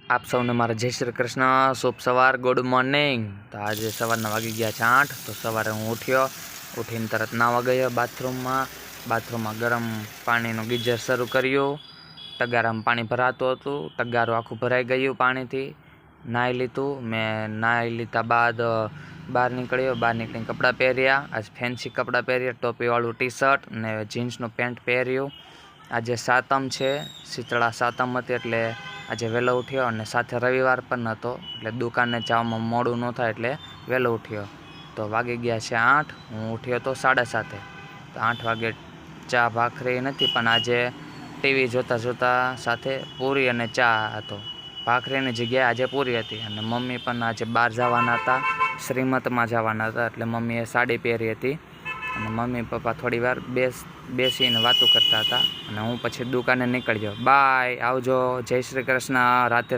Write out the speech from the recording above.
આપ સૌને મારા જય શ્રી કૃષ્ણ, શુભ સવાર, ગુડ મોર્નિંગ। તો આજે સવારના વાગી ગયા છે 8। તો સવારે હું ઉઠીને તરત નાવા ગયો બાથરૂમમાં ગરમ પાણીનું ગીઝર શરૂ કર્યું। તગારામાં પાણી ભરાતું હતું, તગારું આખું ભરાઈ ગયું પાણીથી। નાહી લીધું મેં, નાહી લીધા બાદ બહાર નીકળીને કપડાં પહેર્યા। આજ ફેન્સી કપડાં પહેર્યા, ટોપીવાળું ટી શર્ટ ને જીન્સનું પેન્ટ પહેર્યું। આજે સાતમ છે, શીતળા સાતમ હતી એટલે આજે વહેલો ઉઠ્યો અને સાથે રવિવાર પણ હતો એટલે દુકાને જવામાં મોડું ન થાય એટલે વહેલો ઉઠ્યો। તો વાગી ગયા છે 8। હું ઉઠ્યો તો 7:30। તો 8 વાગે ચા ભાખરી નથી, પણ આજે ટીવી જોતાં સાથે પૂરી અને ચા હતો। ભાખરીની જગ્યાએ આજે પૂરી હતી અને મમ્મી પણ આજે બહાર જવાના હતા, શ્રીમતમાં જવાના હતા એટલે મમ્મીએ સાડી પહેરી હતી અને મમ્મી પપ્પા થોડી વાર બેસીને વાતો કરતા હતા અને હું પછી દુકાને નીકળ્યો। બાય, આવજો, જય શ્રી કૃષ્ણ, રાતે